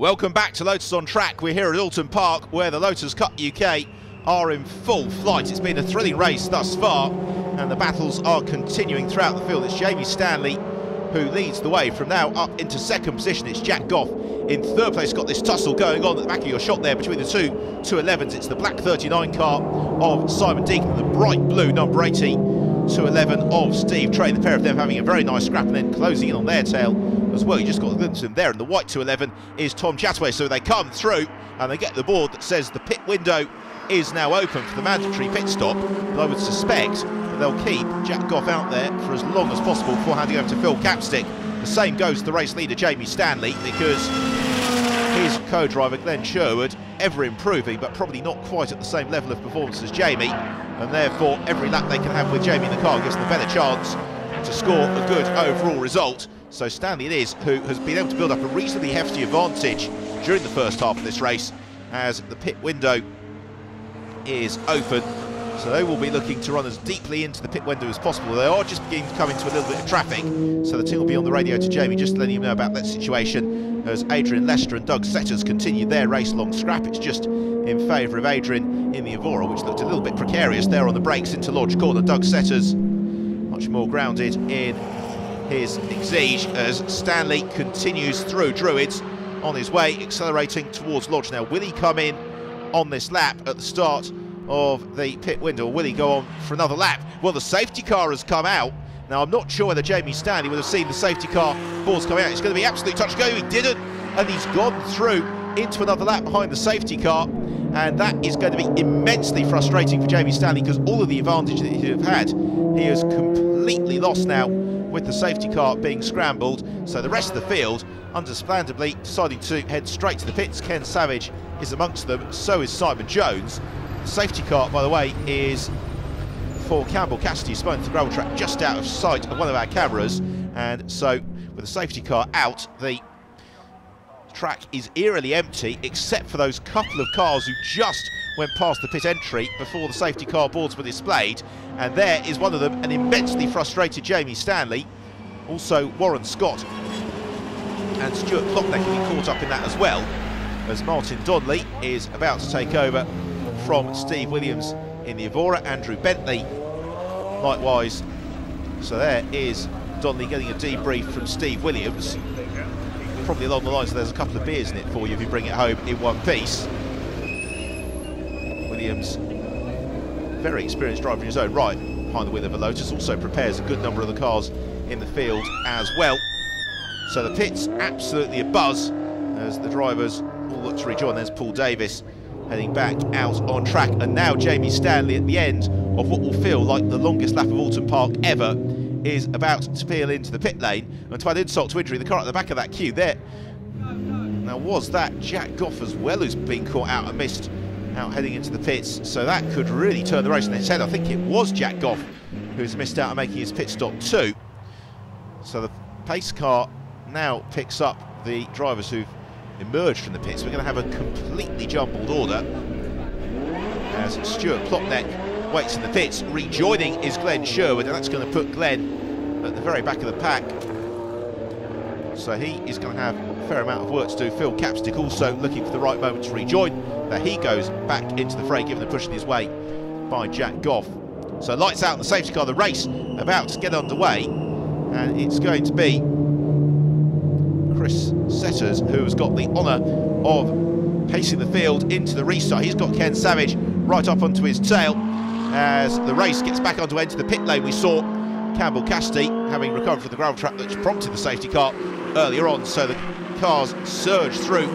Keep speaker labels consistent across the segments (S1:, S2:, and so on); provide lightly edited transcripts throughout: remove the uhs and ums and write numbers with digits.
S1: Welcome back to Lotus on Track. We're here at Oulton Park where the Lotus Cup UK are in full flight. It's been a thrilling race thus far and the battles are continuing throughout the field. It's Jamie Stanley who leads the way from now up into second position. It's Jack Goff in third place. Got this tussle going on at the back of your shot there between the two 211s. It's the black 39 car of Simon Deacon and the bright blue number 80 211 of Steve Train. The pair of them having a very nice scrap and then closing in on their tail as well. You just got a glimpse of him there, and the white 211 is Tom Chataway. So they come through and they get the board that says the pit window is now open for the mandatory pit stop. But I would suspect that they'll keep Jack Goff out there for as long as possible before handing over to Phil Capstick. The same goes to the race leader Jamie Stanley, because his co-driver Glenn Sherwood, ever improving but probably not quite at the same level of performance as Jamie, and therefore every lap they can have with Jamie in the car gives them a better chance to score a good overall result. So Stanley it is who has been able to build up a reasonably hefty advantage during the first half of this race as the pit window is open. So they will be looking to run as deeply into the pit window as possible. They are just beginning to come into a little bit of traffic, so the team will be on the radio to Jamie just letting him know about that situation as Adrian Lester and Doug Setters continue their race along scrap. It's just in favour of Adrian in the Evora, which looked a little bit precarious there on the brakes into Lodge Corner. Doug Setters much more grounded in his Exige as Stanley continues through Druids on his way, accelerating towards Lodge. Now, will he come in on this lap at the start of the pit window, or will he go on for another lap? Well, the safety car has come out. Now, I'm not sure whether Jamie Stanley would have seen the safety car boards coming out. It's going to be absolute touch and go. He didn't, and he's gone through into another lap behind the safety car, and that is going to be immensely frustrating for Jamie Stanley, because all of the advantage that he would have had, he has completely lost now with the safety car being scrambled. So the rest of the field, understandably, deciding to head straight to the pits. Ken Savage is amongst them, so is Simon Jones. The safety car, by the way, is for Campbell Cassidy, spun to the gravel track just out of sight of one of our cameras, and so with the safety car out, the track is eerily empty except for those couple of cars who just went past the pit entry before the safety car boards were displayed, and there is one of them, an immensely frustrated Jamie Stanley. Also Warren Scott and Stuart Klockneck have been caught up in that as well, as Martin Donnelly is about to take over from Steve Williams in the Evora. Andrew Bentley likewise. So there is Donnelly getting a debrief from Steve Williams, probably along the lines of there's a couple of beers in it for you if you bring it home in one piece. Williams, very experienced driver in his own right behind the wheel of a Lotus, also prepares a good number of the cars in the field as well. So the pit's absolutely abuzz as the drivers all look to rejoin. There's Paul Davis heading back out on track, and now Jamie Stanley at the end of what will feel like the longest lap of Oulton Park ever is about to peel into the pit lane, and to add insult to injury, the car at the back of that queue there, now was that Jack Goff as well who's been caught out and missed out heading into the pits, so that could really turn the race on its head. I think it was Jack Goff who's missed out on making his pit stop too. So the pace car now picks up the drivers who've emerged from the pits. We're going to have a completely jumbled order as Stuart Klockneck waits in the pits. Rejoining is Glenn Sherwood, and that's going to put Glenn at the very back of the pack, so he is going to have a fair amount of work to do. Phil Capstick also looking for the right moment to rejoin. There he goes back into the fray, given the push in his way by Jack Goff. So lights out in the safety car, the race about to get underway, and it's going to be Chris Setters who has got the honour of pacing the field into the restart. He's got Ken Savage right up onto his tail as the race gets back underway into the pit lane. We saw Campbell Cassidy having recovered from the gravel trap that's prompted the safety car earlier on, so the cars surge through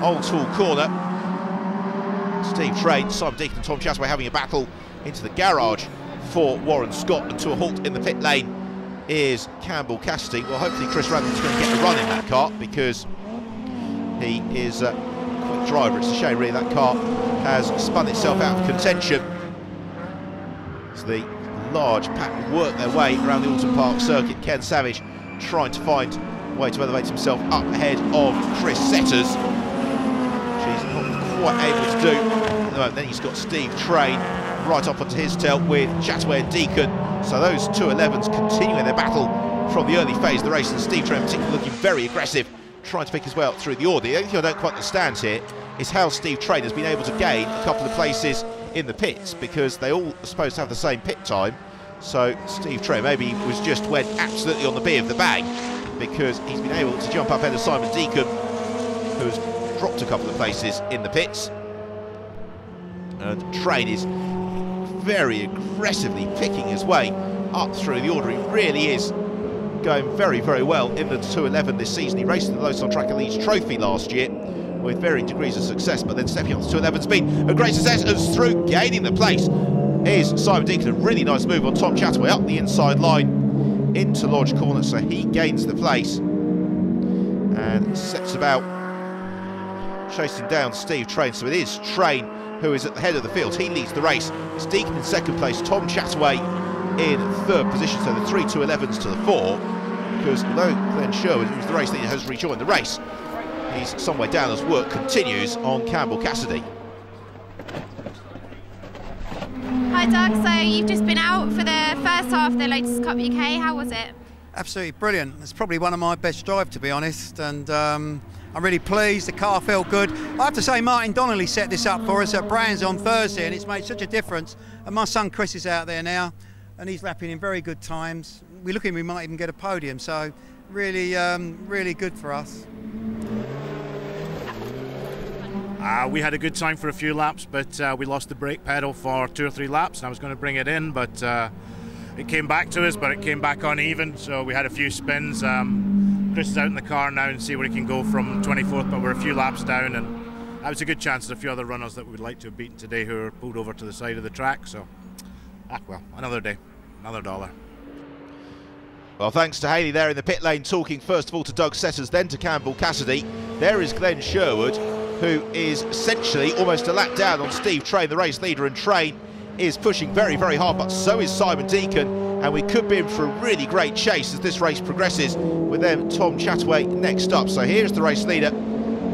S1: Oulton Corner. Steve Train, Simon Deacon and Tom Chataway having a battle into the garage for Warren Scott, and to a halt in the pit lane is Campbell Cassidy. Well, hopefully Chris Randall's going to get a run in that car, because he is a quick driver. It's a shame really that car has spun itself out of contention. So the large pack work their way around the Oulton Park circuit. Ken Savage trying to find a way to elevate himself up ahead of Chris Setters, which he's not quite able to do at the moment. Then he's got Steve Train right up onto his tail with Chataway and Deacon. So those 211s continuing their battle from the early phase of the race, and Steve Train particularly looking very aggressive, trying to pick his way up through the order. The only thing I don't quite understand here is how Steve Train has been able to gain a couple of places in the pits, because they all are supposed to have the same pit time. So Steve Train maybe just went absolutely on the bee of the bag, because he's been able to jump up ahead of Simon Deacon, who's dropped a couple of places in the pits. And Train is very aggressively picking his way up through the order. He really is going very, very well in the 211 this season. He raced in the Lotus on Track Elite Trophy last year with varying degrees of success, but then stepping up to 211's been a great success, as through gaining the place is Simon Deacon. A really nice move on Tom Chataway up the inside line into Lodge Corner, so he gains the place and sets about chasing down Steve Train. So it is Train who is at the head of the field. He leads the race. It's Deacon in second place, Tom Chataway in third position, so the 3 211s to the 4, because although Glenn Sherwood, who's the race leader, has rejoined the race, he's some way down as work continues on Campbell Cassidy.
S2: Hi Doug, so you've just been out for the first half of the Lotus Cup UK. How was it?
S3: Absolutely brilliant. It's probably one of my best drives, to be honest, and I'm really pleased. The car felt good. I have to say, Martin Donnelly set this up for us at Brands on Thursday, and it's made such a difference. And my son Chris is out there now, and he's lapping in very good times. We're looking, we might even get a podium, so really, really good for us.
S4: We had a good time for a few laps, but we lost the brake pedal for 2 or 3 laps, and I was going to bring it in, but it came back to us, but it came back uneven, so we had a few spins. Chris is out in the car now and see where he can go from 24th, but we're a few laps down, and that was a good chance. There's a few other runners that we would like to have beaten today who are pulled over to the side of the track, so well, another day, another dollar.
S1: Well, thanks to Haley there in the pit lane, talking first of all to Doug Setters, then to Campbell Cassidy. There is Glenn Sherwood, who is essentially almost a lap down on Steve Train, the race leader, and Train is pushing very, very hard, but so is Simon Deacon, and we could be in for a really great chase as this race progresses, with them Tom Chataway next up. So here's the race leader,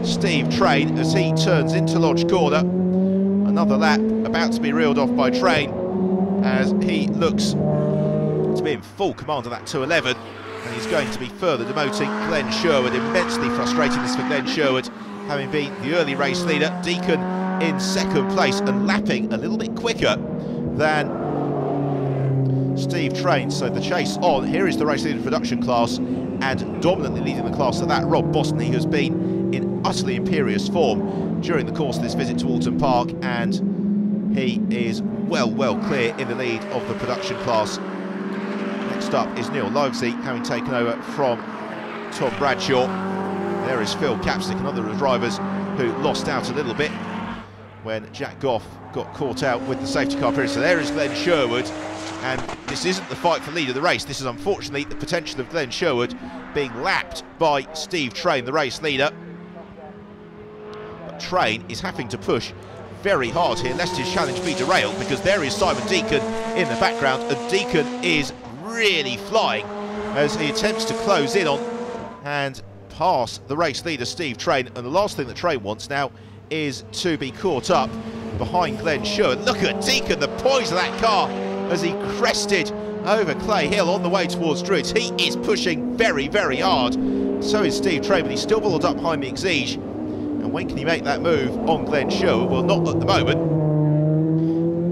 S1: Steve Train, as he turns into Lodge Corner. Another lap about to be reeled off by Train, as he looks to be in full command of that 211, and he's going to be further demoting Glenn Sherwood. Immensely frustrating this for Glenn Sherwood, having been the early race leader. Deacon in second place and lapping a little bit quicker than Steve Train. So the chase on. Here is the race leader production class, and dominantly leading the class at that, Rob Boston, who has been in utterly imperious form during the course of this visit to Oulton Park, and he is well clear in the lead of the production class. Next up is Neil Livesey, having taken over from Tom Bradshaw. There is Phil Capstick, another of the drivers who lost out a little bit when Jack Goff got caught out with the safety car period. So there is Glenn Sherwood, and this isn't the fight for lead of the race. This is unfortunately the potential of Glenn Sherwood being lapped by Steve Train, the race leader. But Train is having to push very hard here lest his challenge be derailed, because there is Simon Deacon in the background, and Deacon is really flying as he attempts to close in on and pass the race leader Steve Train. And the last thing that Train wants now is to be caught up behind Glenn Sherwood. Look at Deacon, the poise of that car as he crested over Clay Hill on the way towards Druids. He is pushing very hard. So is Steve Train, but he's still balled up behind the Exige. And when can he make that move on Glenn Sherwood? Well, not at the moment.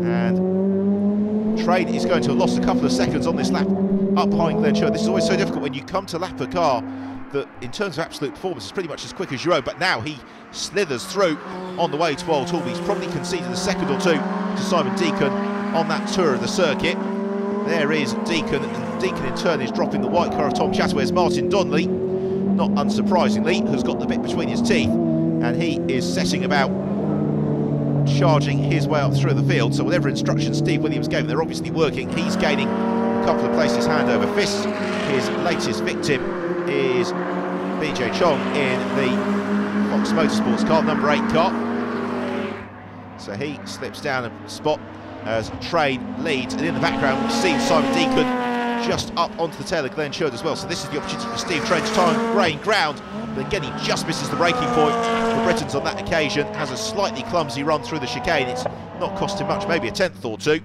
S1: And Train is going to have lost a couple of seconds on this lap up behind Glenn Sherwood. This is always so difficult when you come to lap a car that in terms of absolute performance is pretty much as quick as your own, but now he slithers through on the way to Oulton. He's probably conceded a second or two to Simon Deacon on that tour of the circuit. There is Deacon, and Deacon in turn is dropping the white car of Tom Chataway as Martin Donnelly, not unsurprisingly, has got the bit between his teeth, and he is setting about charging his way up through the field. So whatever instructions Steve Williams gave him, they're obviously working. He's gaining a couple of places hand over fist. His latest victim is BJ Chong in the Fox Motorsports car, number 8 car. So he slips down a spot as Train leads, and in the background we've seen Simon Deacon just up onto the tail of Glenn Sherwood as well. So this is the opportunity for Steve Train to try and gain ground, but again he just misses the braking point. The Britons on that occasion has a slightly clumsy run through the chicane. It's not cost him much, maybe a tenth or two,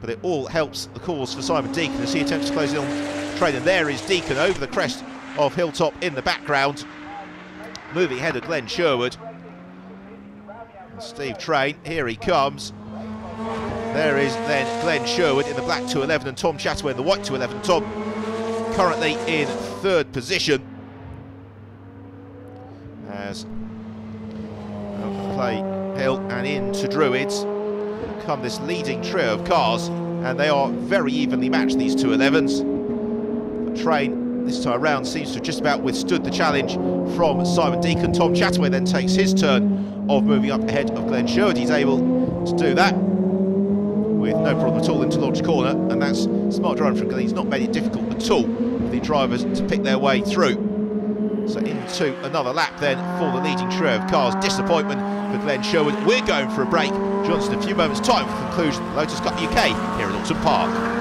S1: but it all helps the cause for Simon Deacon as he attempts to close in on Train. And there is Deacon over the crest of Hilltop in the background. moving ahead of Glenn Sherwood. And Steve Train, here he comes. There is then Glenn Sherwood in the black 211 and Tom Chataway in the white 211. Tom currently in third position as play hill and into Druids come this leading trio of cars, and they are very evenly matched, these 211s. The Train this time around seems to have just about withstood the challenge from Simon Deacon. Tom Chataway then takes his turn of moving up ahead of Glenn Sherwood. He's able to do that with no problem at all into launch corner, and that's smart driving from Glenn. He's not made it difficult at all for the drivers to pick their way through. So into another lap then for the leading trio of cars. Disappointment for Glenn Sherwood. We're going for a break. Johnson, a few moments time for the conclusion of the Lotus Cup UK here at Oulton Park.